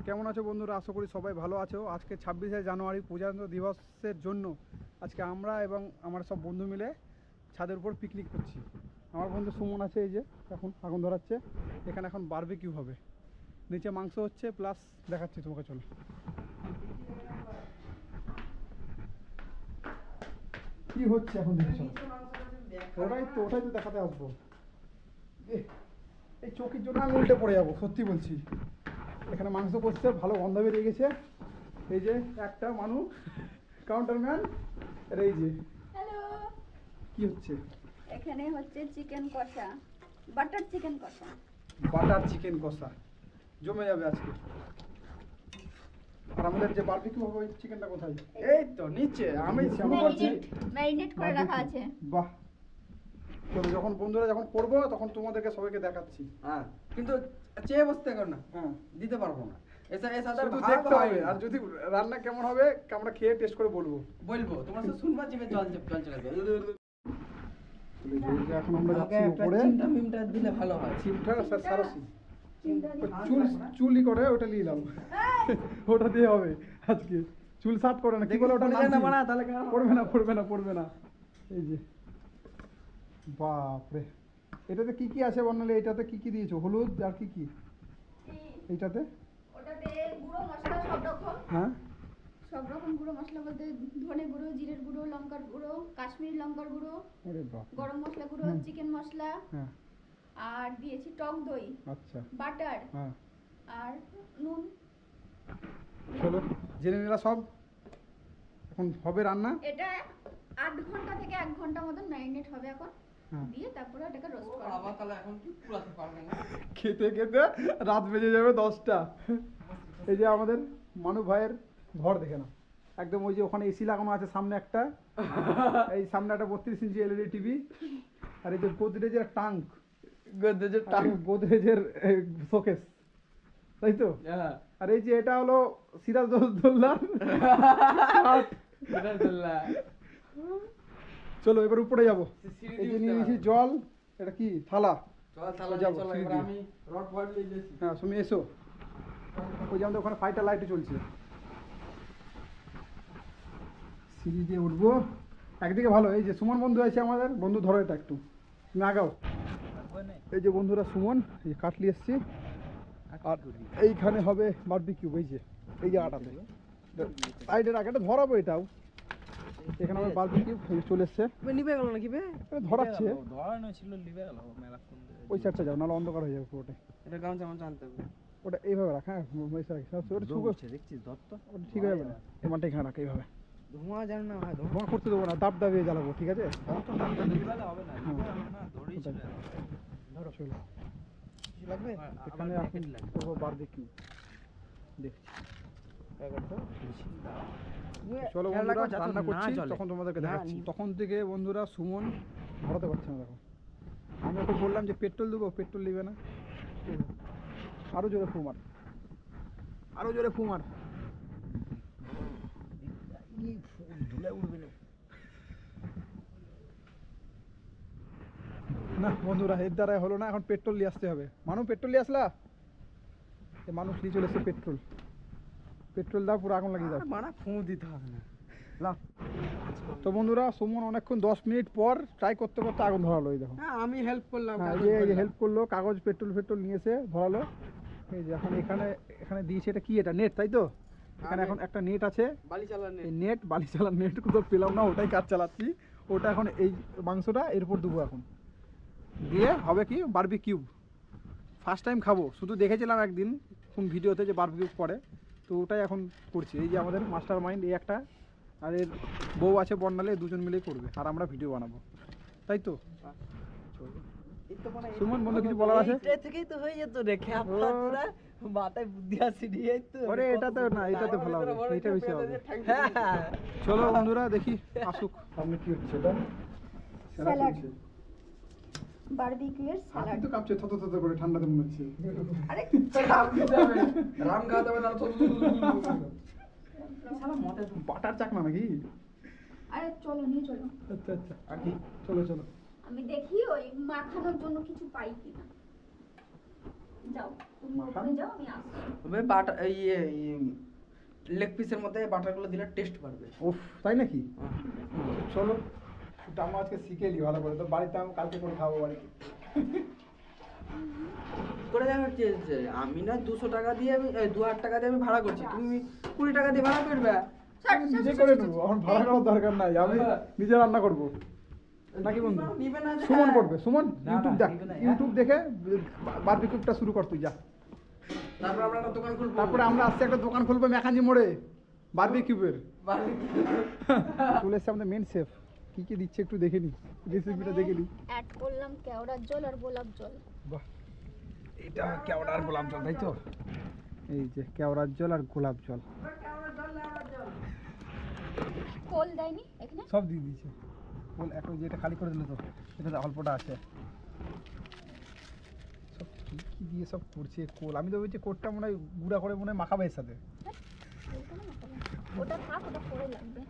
কেমন আছো বন্ধুরা? আশা করি সবাই ভালো আছো। আজকে 26শে জানুয়ারি প্রজাতন্ত্র দিবসের জন্য আজকে আমরা এবং আমার সব বন্ধু মিলে ছাদের উপর পিকনিক করছি। আমার বন্ধু সুমন আছে, এই যে এখন আগুন ধরাচ্ছে। এখানে এখন বারবিকিউ হবে, নিচে মাংস হচ্ছে, প্লাস দেখাচ্ছি তোমাকে। চলো, কি হচ্ছে এখন দেখে চলো। ওটাই তো দেখাতে আসবো। এই চৌকির জন্য আমি উল্টে পড়ে যাবো, সত্যি বলছি। এখানে মাংস করছে, ভালো গন্ধ বেরিয়ে গেছে। এই যে একটা মানুষ কাউন্টারম্যান, আর এই যে হ্যালো, কি হচ্ছে এখানে হচ্ছে চিকেন কষা, বাটার চিকেন কষা। বাটার চিকেন কষা জমে যাবে আজকে। আর আমাদের যে বারবিকিউ হবে, ওই চিকেনটা কোথায়? এই তো নিচে, আমি শুরু করছি। ম্যারিনেট করে রাখা আছে। বাহ, চলো, যখন বন্ধুরা যখন করবো তখন তোমাদেরকে সবাইকে দেখাচ্ছি। হ্যাঁ, কিন্তু চেয়ে বসতে কর না, হ্যাঁ, দিতে পারবো না। শুধু দেখতে হবে, আর যদি রান্না কেমন হবে আমরা খেয়ে টেস্ট করে বলবো। তোমরা তো শুনবা, জিভে জল চলে যাবে। এখন আমরা যাচ্ছি উপরে। মিমটা দিলে ভালো হয়। চিমটা সারসি চুলি করে ওটা নিয়ে এলাম, ওটা দিয়ে হবে আজকে। চুল শার্ট করে না, কি বলে ওটা? পড়বে না। এই যে বাপরে, এটাতে কি কি আছে বর্ণালী? এটাতে কি কি দিয়েছো? হলুদ আর কি কি এইটাতে? ওটাতে গুঁড়ো মশলা সব রকম। হ্যাঁ, সব রকম গুঁড়ো মশলা বলতে ধনে গুঁড়ো, জিরের গুঁড়ো, লঙ্কার গুঁড়ো, কাশ্মীরি লঙ্কার গুঁড়ো, আরে বাপ, গরম মশলা গুঁড়ো, চিকেন মশলা, হ্যাঁ, আর দিয়েছি টক দই, আচ্ছা, বাটার, হ্যাঁ। আর নুন। চলো, জেনে নিলা সব। এখন হবে রান্না। এটা 8 ঘন্টা থেকে 1 ঘন্টা মতন ম্যারিনেট হবে এখন। হ্যাঁ। দিয়ে তারপরে এটাকে রোস্ট করব। আবার তাহলে এখন কি পুরাতে পারবে না? খেতে খেতে রাত বেজে যাবে 10টা। এই যে আমাদের মানু ভাইয়ের ঘর দেখে না, একদম ওই যে ওখানে এসি লাগানো আছে সামনে একটা, এই সামনে একটা 32 ইঞ্চি এলইডি টিভি, আর এই যে গোদরেজের টাঙ্ক, গোদরেজের শোকেস, তাই তো? আর এই যে এটা হলো সিরাজউদ্দৌলা। চলো এবার উপরে যাবো। এই যে নিয়ে নিয়েছি জল, এটা কি থালা? যাবো, আমি রড বল নিয়ে যাচ্ছি। হ্যাঁ তুমি এসো। ওই যে আমাদের ওখানে ফাইটার লাইট চলছে, সিঁড়ি দিয়ে উঠবো। একদিকে ভালো, এই যে সুমন বন্ধু আছে আমাদের, বন্ধু ধরো এটা একটু, তুমি আগাও। এই যে বন্ধুরা সুমন, এই কাটলি এসছি, আর এইখানে হবে বারবিকিউ। এই জায়গাটাতে সাইডে রাখ, এটা ধরাবো। এটাও এখানে হবে বারবিকিউ। চলে এসছে, নিবে গেল নাকি বে? ধরাচ্ছে। ধরানো ছিল, নিবে গেল মেলা ফোন। ওই সাইডটা যাও, নাহলে অন্ধকার হয়ে যাবে পুরোটাই। এটা গামছা মামছা আনতে হবে। ওটা এইভাবে রাখ, হ্যাঁ, দেখছিস দত্ত, ওটা ঠিক হয়ে যাবে না। এমানটা এখানে রাখ, এইভাবে। ধোঁয়া জান না ভাই, ধোঁয়া করতে দেবো না, দাব দাবিয়ে জ্বালাবো, ঠিক আছে? ধরো চলো, কিছু লাগবে? এখানে এখন করবো বারবিকিউ, দেখছি। চলো বন্ধুরা, রান্না করছি, তখন তোমাদেরকে দেখাচ্ছি। তখন থেকে বন্ধুরা সুমন ধরাতে পারছে না। দেখো, আমি ওকে বললাম যে পেট্রোল দেবো, পেট্রোল দিবে না। আরো জোরে ফুমার, আরো জোরে ফুমার। না বন্ধুরা, এর দ্বারাই হলো না, এখন পেট্রোল নিয়ে আসতে হবে। পেট্রোল নিয়ে আসলা? মানুষ নিয়ে চলে এসছে পেট্রোল। পেট্রোল দাও, পুরো আগুন লাগিয়ে দাও। মারা ফুঁ দিতে হবে না। তো বন্ধুরা, সুমন অনেকক্ষণ 10 মিনিট পর ট্রাই করতে করতে আগুন ধরালো। এই দেখো, আমি হেল্প করলাম। হ্যাঁ, এই যে হেল্প করলো, কাগজ পেট্রোল নিয়ে এসে ধরালো। এই যে এখন এখানে দিয়েছে, এটা কি? এটা নেট, তাই তো? এখানে এখন একটা নেট আছে, বালি চালার নেট কোথাও পেলাম না, ওটাই কাজ চালাচ্ছি। ওটা এখন এই মাংসটা এর উপর দেবো, এখন দিয়ে হবে কি বারবিকিউ। ফার্স্ট টাইম খাবো, শুধু দেখেছিলাম একদিন কোন ভিডিওতে যে বারবিকিউ করে, তো ওটাই এখন করছি। এই যে আমাদের মাস্টার মাইন্ড এই একটা, আর এর বউ আছে বর্ণালে, দুজন মিলেই করবে, আর আমরা ভিডিও বানাবো, তাই তো? সুমন বন্ধু কিছু বলার আছে? থেকেই তো হয়ে যেত রে, পুরা মাথায় বুদ্ধি আছে দিয়ে তো। আরে এটাতে না, এটাতে ভালো হবে, এটা বেশি হবে। চলো বন্ধুরা, দেখি আসুক সামনে কি হচ্ছে। এটা স্যালাড, বারবিকিউ এর স্যালাড। তো কাঁপছে থত করে, ঠান্ডাতে মনে হচ্ছে। আরে রাম খাওয়া যাবে না, বাটার চাকনা নাকি? আরে চলো নিয়ে চলো। আচ্ছা, আর কি? চলো। আমি দেখি ওই মাখানোর জন্য কিছু পাই কিনা। যাও তুমি মাখান? ওখানে যাও আমি আসছি। তবে বাটার লেগ পিসের মধ্যে বাটারগুলো দিলে টেস্ট বাড়বে। উফ, তাই নাকি? চলো এটা আমরা আজকে শিখে নিই ভালো করে, তো বাড়িতে আমি কালকে করে খাবো বাড়িতে। করে দেখা হচ্ছে আমি না 200 টাকা দিয়ে আমি 2000 টাকা দিয়ে আমি ভাড়া করছি, তুমি 20 টাকা দিয়ে ভাড়া করবে। আমি নিজে করে নেবো, আমার ভাড়া করার দরকার নাই, আমি নিজে রান্না করবো নাকি বন্ধু? নিবে না যে- সুমন করবে, সুমন না, ইউটিউব না, দেখ, নিবে না, ইউটিউব দেখে বারবিকিউটা শুরু কর তুই, যা। তারপর আমরা একটা দোকান খুলবো। তারপরে আমরা আজকে একটা দোকান খুলবো মেকানি মোড়ে বারবিকিউবের। চলে এসছে আমাদের মেন শেফ, কি কি দিচ্ছে একটু দেখে নি, রেসিপিটা দেখে নি। অ্যাড করলাম কেওড়ার জল আর গোলাপ জল। বাহ, এটা কেওড়ার গোলাপ জল, তাই তো? এই যে কেওড়ার জল আর গোলাপ জল কোল দেয়নি এখানে? সব দিয়ে দিয়েছে। বল এখন যেটা খালি করে দিল তো, এটা অল্পটা আছে। সব কি কি দিয়ে সব করছে কোল, আমি তো বলছি কোটটা মনে হয় গুঁড়া করে মনে হয় মাখাবে এর সাথে। ওইগুলো না করো। ওটা থাক, ওটা পরে লাগবে।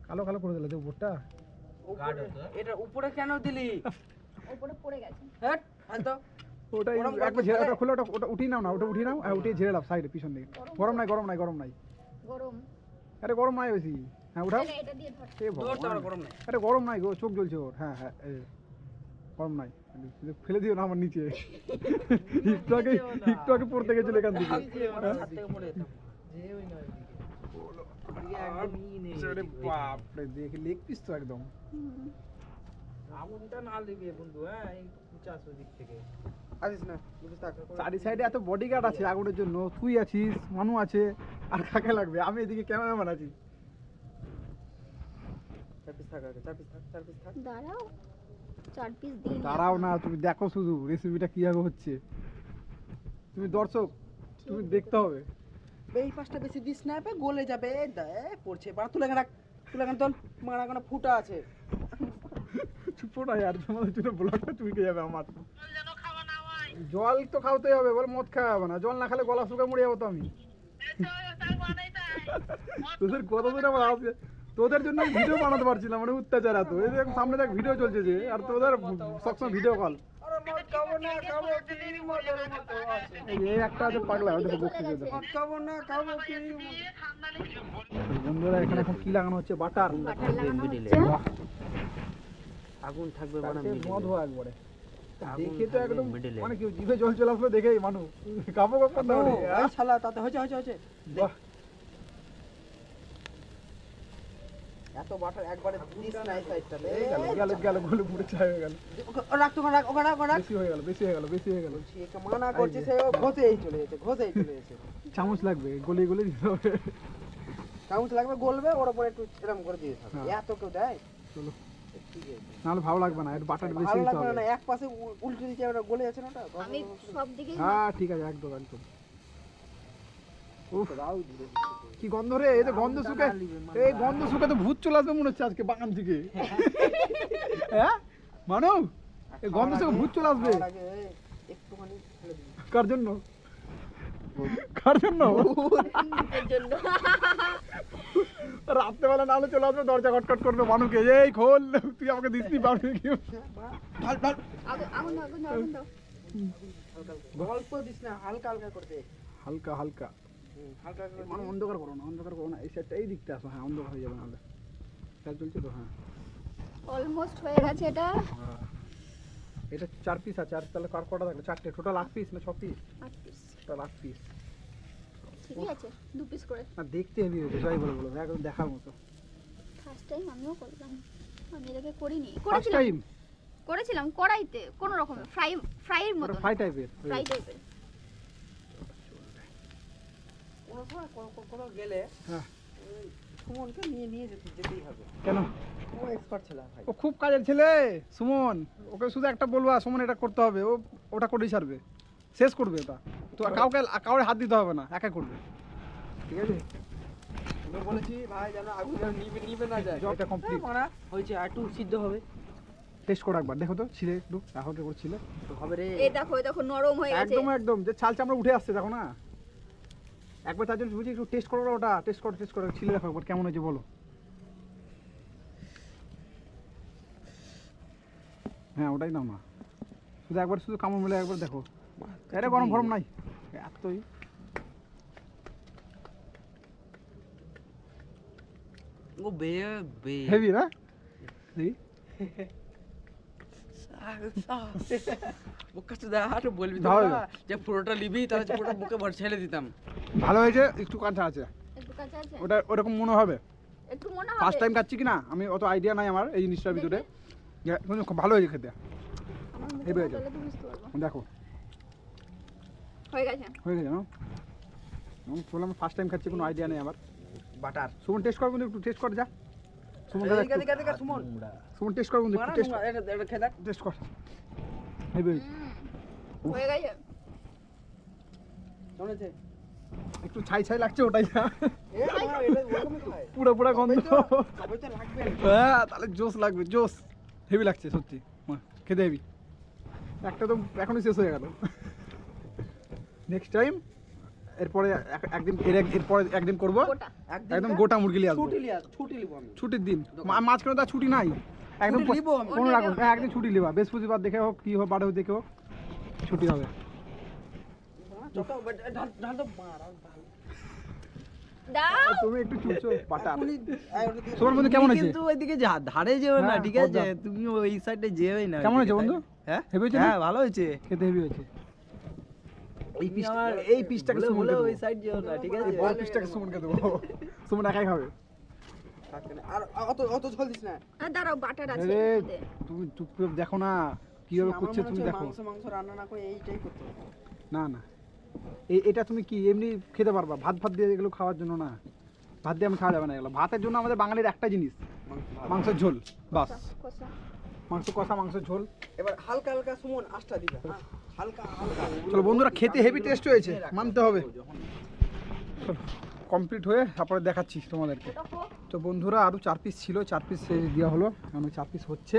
কালো কালো করে দিল তো উপরটা। এটা উপরে কেন দিলি? ওপরে পড়ে গেছে। হ্যাট আনতো। ওটা গরম একবার করতে ঝেড়ে, হবে। ওটা খুলে, ওটা উঠিয়ে নাও না, ওটা উঠিয়ে নাও, হ্যাঁ উঠিয়ে ঝেড়ে নাও সাইডে পিছন দিকে। গরম নাই, গরম নাই, গরম নাই, গরম। আরে গরম নাই বেশি, হ্যাঁ উঠাও। তাহলে এটা দিয়ে ধর। এ ধরতে ভগবান, আমার গরম নাই। আরে গরম নাই গো, চোখ জ্বলছে ওর। হ্যাঁ হ্যাঁ, গরম নাই, ফেলে দিও না আমার নিচে। একটু আগে পড়তে গেছিল এখান থেকে। ছাদ থেকে পড়ে যেতাম। আরে বাপ রে, দেখে লেগ পিস তো একদম। হুম। আগুনটা না দিবি বন্ধু, হ্যাঁ এই কুচাস ওই দিক থেকে আসিস না, বুঝিস থাক। চারি সাইডে এত বডিগার্ড আছে আগুনের জন্য, তুই আছিস, মানু আছে, আর কাকে লাগবে? আমি এদিকে ক্যামেরাম্যান আছি। চার পিস থাক আগে, চার পিস থাক। দাঁড়াও, 4 পিস দিন। দাঁড়াও না, তুমি দেখো শুধু রেসিপিটা কিভাবে হচ্ছে। তুমি দর্শক, তুমি দেখতে হবে। এই পাঁচটা বেশি দিস না, বে গলে যাবে। পড়ছে বাড়া, তুলে রাখ, তুলে রাখ তোর মারা কোনো ফুটা আছে। চুপ না यार, তোমাদের জন্য ব্লগটা চুইকে যাবে আমার। জল তো খাওয়াতেই হবে, বলে মদ খাওয়া হবে না, জল না খেলে গলা শুকা মরে যাবো তো আমি। তোদের কত দূর আমার আসবে, তোদের জন্য ভিডিও বানাতে পারছিলাম, মানে অত্যাচার এত। এই দেখ সামনে দেখ ভিডিও চলছে যে, আর তোদের সবসময় ভিডিও কল। আরে মদ খাবো না, খাবো কি মদের মতো আছে। এই একটা আছে পাগলা, ওদের বকতে যেতে। মদ খাবো না, খাবো কি। বন্ধুরা এখানে এখন কি লাগানো হচ্ছে? বাটার। বাটার লাগানো হচ্ছে। আগুন থাকবে তারপরে মদ হওয়া একবারে। দেখে তো একদম মানে কি জিভে জল চলে আসলো দেখেই মানুষ কাবো কখন না ওরে। এই শালা তাতে হয়েছে। বাহ, এত বাটার একবারে দিস না এই সাইডটা। এই গেল গেল গলে পুরো ছাই হয়ে গেল। রাখ তো, রাখ ওখানে রাখ। বেশি হয়ে গেল, বেশি হয়ে গেল, বেশি হয়ে গেল। সে মানা করছে, সে ঘষেই চলে এসেছে। চামচ লাগবে, গলে গলে দিতে হবে। চামচ লাগবে, গলবে, ওর উপরে একটু এরকম করে দিয়ে থাকবে। হ্যাঁ। এত কেউ দেয়? চলো, ঠিক আছে। নাহলে ভালো লাগবে না, একটু বাটার বেশি ভালো দিতে লাগবে হবে। না, এক পাশে উল্টে দিচ্ছে, ওটা গলে যাচ্ছে না ওটা। আমি সব দিকে হ্যাঁ ঠিক আছে, একদম একদম। উফ, কি গন্ধ রে, এই তো গন্ধ শুকে, এই গন্ধ শুকে তো ভূত চলে আসবে মনে হচ্ছে আজকে বাগান থেকে। হ্যাঁ মানো, এই গন্ধ শুকে ভূত চলে আসবে। খাওয়ার আগে একটুখানি ফেলে দিবি। কার জন্য? কার জন্য? জন্য। রাত্রেবেলা নাহলে চলে আসবে, দরজা খটখট করবে মানুষকে, এই খোল, তুই আমাকে দিসনি পারবি কি? ঢাল ঢাল। আগুন দাও। অল্প দিস না, হালকা হালকা করে দে। হালকা হালকা, হালকা হালকা করে মানে অন্ধকার করো না, অন্ধকার করো না, এই সাইডটা এই দিকটা আসো। হ্যাঁ অন্ধকার হয়ে যাবে নাহলে। খেয়াল চলছে তো? হ্যাঁ অলমোস্ট হয়ে গেছে এটা। হ্যাঁ। এটা 4 পিস আছে, আর তাহলে কার কটা থাকলো? 4টে, টোটাল 8 পিস না 6 পিস? 8 পিস। Total 8 piece. ঠিকই আছে, 2 পিস করে। আর দেখতে হেভি হয়েছে, যাই বলো একদম দেখার মতো। ফার্স্ট টাইম আমিও করলাম, আমি এটাকে করিনি। ফার্স্ট টাইম করেছিলাম কড়াইতে কোনো রকমে ফ্রাইয়ের মতো, ফ্রাই টাইপের। ফ্রাই টাইপের। কোনো সময় কোনো গেলে হ্যাঁ, সুমনকে নিয়ে যেতেই হবে। কেন? ও এক্সপার্ট ছেলে ভাই। ও খুব কাজের ছেলে সুমন, ওকে শুধু একটা বলবা সুমন এটা করতে হবে, ও ওটা করেই ছাড়বে, শেষ করবে এটা। তো কাউকে হাত দিতে হবে না, একা করবে, ঠিক আছে? আমি বলেছি ভাই যেন আগুন যেন নিবে না যায়। জলটা কমপ্লিট মারা হয়েছে, আর একটু সিদ্ধ হবে। টেস্ট করো একবার, দেখো তো ছিলে একটু, এখন করে ছিলে তো হবে রে। এই দেখো নরম হয়ে গেছে। একদম একদম, যে ছাল চামড়া উঠে আসছে দেখো না, একবার তার জন্য বুঝি একটু টেস্ট করো ওটা, টেস্ট করো ছিলে দেখো একবার কেমন হয়েছে বলো। হ্যাঁ ওটাই নাও না, শুধু একবার শুধু কামড় মিলে একবার দেখো, এটা গরম গরম নাই এতই। ও বে হেভি না দেখি বলবি ভালো তো যে পুরোটা নিবি তাহলে পুরোটা বুকে ভর ছেড়ে দিতাম। ভালো হয়েছে, একটু কাঁচা আছে একটু কাঁচা আছে, ওটা, ওরকম মনে হবে। একটু মনে হবে। ফার্স্ট টাইম খাচ্ছি কি না আমি অত আইডিয়া নাই আমার এই জিনিসটার ভিতরে, কিন্তু খুব ভালো হয়েছে খেতে। আমার মুখে হেভি হয়েছে। তাহলে তো বুঝতে পারবো। দেখো হয়ে গেছে। হয়ে গেছে না, আমি বললাম ফার্স্ট টাইম খাচ্ছি, কোনো আইডিয়া নেই আমার। বাটার সুমন টেস্ট করবো একটু, টেস্ট কর যা সুমন, সুমন সুমন টেস্ট করবো একটু, টেস্ট এটা খেয়ে দেখ। টেস্ট কর। হেভি হয়েছে, হয়ে গেছে। শুনেছে একটু ছাই ছাই লাগছে ওটাই না, এ না এটা ওরকমই খায়। পুরো পুরো গন্ধ। তবে তো লাগবে। হ্যাঁ তাহলে জোস লাগবে, জোস হেভি লাগছে সত্যি, খেতে হেভি। একটা তো এখনই শেষ হয়ে গেল। নেক্সট টাইম এরপরে একদিন এরপরে একদিন করবো গোটা। একদম গোটা মুরগি নিয়ে আসবো, ছুটি লিব আমি। ছুটির দিন মাঝখানে তো আর ছুটি নাই, একদম ছুটি নিবো আমি। কোনো রাখুন, হ্যাঁ একদিন ছুটি লিবা, বৃহস্পতিবার দেখে হোক কি হোক বারে হোক দেখে হোক ছুটি হবে। যত ঢাল ঢাল তো মার আর ঢাল। দাও। তুমি একটু চুলছো বাটার। এখনই তোমার বন্ধু কেমন হয়েছে? কিন্তু ওইদিকে ধারে যেও না, হ্যাঁ, ঠিক আছে? পদ্মা। তুমি ওই সাইডে যেওই না। কেমন হয়েছে ওইদিকে, বন্ধু? হ্যাঁ হেভি হয়েছে না? হ্যাঁ ভালো হয়েছে। খেতে হেভি হয়েছে। এই পিসটা, আমার এই পিসটাকে বলে সুমনকে বলে দেবো, ওই সাইড যেও না, ঠিক এই আছে? বড় পিসটাকে সুমনকে দেবো, সুমন একাই খাবে। আর অত অত ঝোল দিস না। আর দাঁড়াও, বাটার আছে আরে এর মধ্যে। তুমি চুপ করে দেখো না কিভাবে আমার করছে, মনে তুমি হচ্ছে দেখো। মাংস রান্না না করে এইটাই করতে হবে। না না এটা তুমি কি এমনি খেতে পারবা, ভাত ভাত দিয়ে এগুলো খাওয়ার জন্য না, ভাত দিয়ে আমি খাওয়া যাবে না এগুলো। ভাতের জন্য আমাদের বাঙালির একটা জিনিস, মাংসের ঝোল, বাস। কষা। মাংস কষা, মাংসের ঝোল। এবার হালকা হালকা সুমন আষ্টা দিবে, হ্যাঁ হালকা হালকা। চলো বন্ধুরা, খেতে হেভি টেস্ট হয়েছে, মানতে হবে। কমপ্লিট হয়ে তারপরে দেখাচ্ছি তোমাদেরকে। ওটা হোক। তো বন্ধুরা আরও 4 পিস ছিল, 4 পিস দেওয়া হলো, এখন 4 পিস হচ্ছে।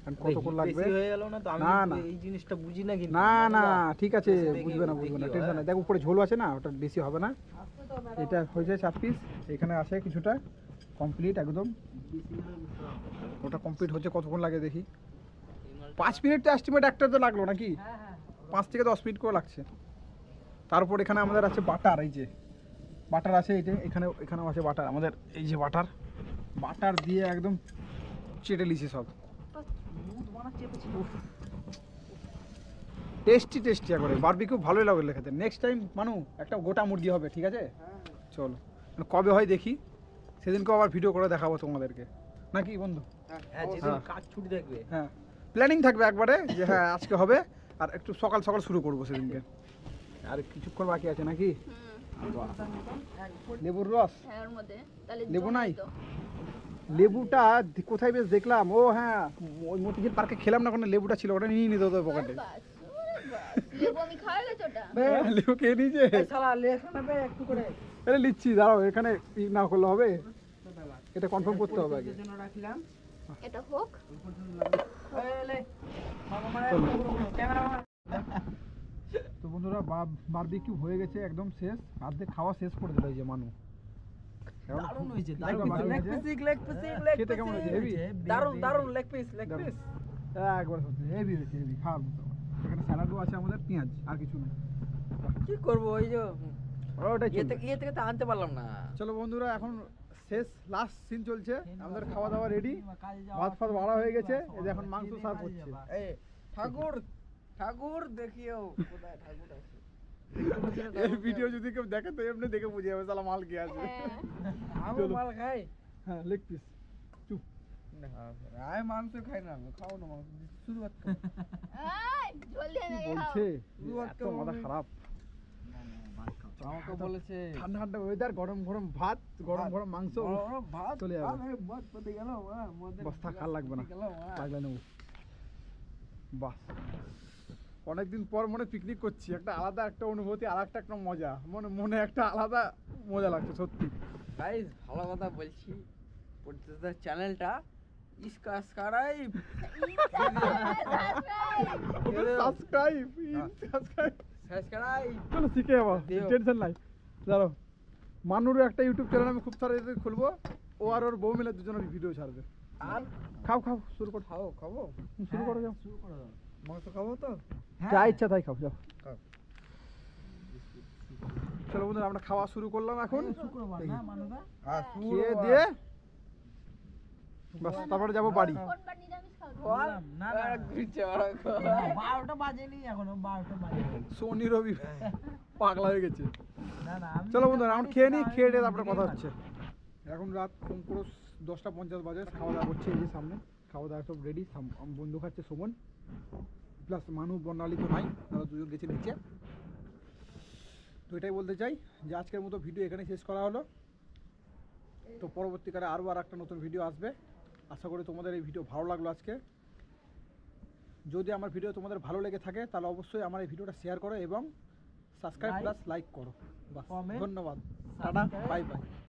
আর কতক্ষণ লাগবে? বেশি হয়ে গেল না তো? আমি না, কিন্তু না। এই জিনিসটা বুঝি না কিন্তু। না না ঠিক আছে, বেশি দেখি- বুঝবে না দেখি টেনশন নাই। দেখো উপরে ঝোল আছে না, ওটা বেশি হবে না। এটা হয়েছে 4 পিস, এখানে আছে কিছুটা কমপ্লিট একদম। ওটা কমপ্লিট হচ্ছে, কতক্ষণ লাগে দেখি। 5 মিনিট তো এস্টিমেট একটা তো লাগলো নাকি? 5 থেকে 10 মিনিট করে লাগছে। তারপর এখানে আমাদের আছে বাটার, এই যে বাটার আছে, এই যে এখানেও আছে বাটার আমাদের, এই যে বাটার দিয়ে একদম চেটে লিছি সব। টেস্টি একবারে, বারবিকিউ ভালোই লাগলো খেতে। নেক্সট টাইম মানু একটা গোটা মুরগি হবে, ঠিক আছে? চলো কবে হয় দেখি, সেদিনকে আবার ভিডিও করে দেখাবো তোমাদেরকে, নাকি বন্ধু? হ্যাঁ, যেদিন কাজ ছুটি থাকবে। হ্যাঁ প্ল্যানিং থাকবে একবারে যে হ্যাঁ আজকে হবে, আর একটু সকাল সকাল শুরু করবো সেদিনকে। আর কিছুক্ষণ বাকি আছে নাকি? লেবুর রস, হ্যাঁ ওর মধ্যে। তাহলে লেবু জমে নাই? তো। লেবুটা কোথায় বেশ দেখলাম, ও হ্যাঁ ওই মতিঝিল পার্কে খেলাম না, ওখানে লেবুটা ছিল, ওটা নিয়ে নিতে হতো পকেটে। বাস, লেবু আমি খাওয়া গেছে ওটা। লেবু খেয়ে নিয়েছে। এই শালা লেখা নেবে একটু করে। আরে লিচ্ছি, দাঁড়াও এখানে না করলে হবে, এটা কনফার্ম করতে হবে আগে। জন্য রাখলাম। এটা হোক। এই লে মামা মানে ক্যামেরাম্যান। তো বন্ধুরা বারবিকিউ হয়ে গেছে একদম শেষ, অর্ধেক খাওয়া শেষ করে দিল এই যে মানু। দারুণ হয়েছে, লেগ দারুণ। খেতে কেমন হয়েছে? হেভি? দারুন লেগ পিস একবার সত্যি হেভি হয়েছে, হেভি খাওয়ার মতো। এখানে স্যালাডও আছে আমাদের, পেঁয়াজ আর কিছু নেই। কি করব ওই যে ওটাই ইয়ে চলবে। থেকে তো আনতে পারলাম না। চলো বন্ধুরা, এখন শেষ লাস্ট সিন চলছে, আমাদের খাওয়া দাওয়া রেডি, ভাত ফাত বাড়া হয়ে গেছে, এই যে এখন মাংস সার্ভ হচ্ছে। এই ঠাকুর দেখিও কোথায় ঠাকুর আছে। এই ভিডিও যদি কেউ দেখে তো এমনি দেখে বুঝে যাবে সালা মাল কি আছে। আমি চলো। মাল খাই হ্যাঁ লেগ পিস। চুপ। না আমি মাংস খাই না, আমি খাও না মাংস শুরুয়াত কর। এই জলদি কি এনে বলছে? শুরুয়াত এত মাথা খারাপ। আমাকে বলেছে ঠান্ডা ঠান্ডা ওয়েদার, গরম গরম ভাত, গরম গরম মাংস, ভাত চলে যাবে। আমি ভাত পেতে গেল বস্তা খাল লাগবে না, লাগলে নেবো। বাহ, অনেকদিন পর মনে পিকনিক করছি, একটা আলাদা একটা অনুভূতি, আর একটা মজা, মনে একটা আলাদা মজা লাগছে সত্যি। গাইস ভালো কথা বলছি, প্রত্যেকটা চ্যানেলটা সাবস্ক্রাইব সাবস্ক্রাইব। সাবস্ক্রাইব চলো শিখে যাবো, দিও। টেনশন নাই। দাঁড়াও, মানুরও একটা ইউটিউব চ্যানেল আমি খুব তাড়াতাড়ি খুলবো, ও আর ওর বউ মিলে দুজনে ভিডিও ছাড়বে। আর খাও খাও, শুরু করো, খাবো শুরু করো, যাও শুরু করো দাও। মাংস খাবো তো যা ইচ্ছা তাই খাও, যাও। খাও। চলো বন্ধুরা, আমরা খাওয়া শুরু করলাম এখন। শুক্রবার না মানুদা? আর খেয়ে দিয়ে বাস তারপরে যাবো বাড়ি। কোনবার নিরামিষ খাও তো? বললাম, না না, না, 12টা বাজেনি এখনো, 12টা বাজেনি। শনি রবি পাগলা হয়ে গেছে। না না, আমি চলো বন্ধুরা, এখন খেয়ে নিই, খেয়ে দিয়ে তারপরে কথা দিনেই হচ্ছে। এখন রাত কম করে 10টা 50 বাজে, খাওয়া দাওয়া করছে এই যে সামনে, খাওয়া দাওয়া সব রেডি। বন্ধু খাচ্ছে সুমন, প্লাস মানু বর্ণালী তো নাই, তারা দুজন গেছে নিচে। তো এটাই বলতে চাই যে আজকের মতো ভিডিও এখানে শেষ করা হলো। তো পরবর্তীকালে আরও আর একটা নতুন ভিডিও আসবে। আশা করি তোমাদের এই ভিডিও ভালো লাগলো আজকে। যদি আমার ভিডিও তোমাদের ভালো লেগে থাকে তাহলে অবশ্যই আমার এই ভিডিওটা শেয়ার করো এবং সাবস্ক্রাইব Like, প্লাস লাইক করো। বাস, comment, ধন্যবাদ, টাটা, subscribe। Bye bye.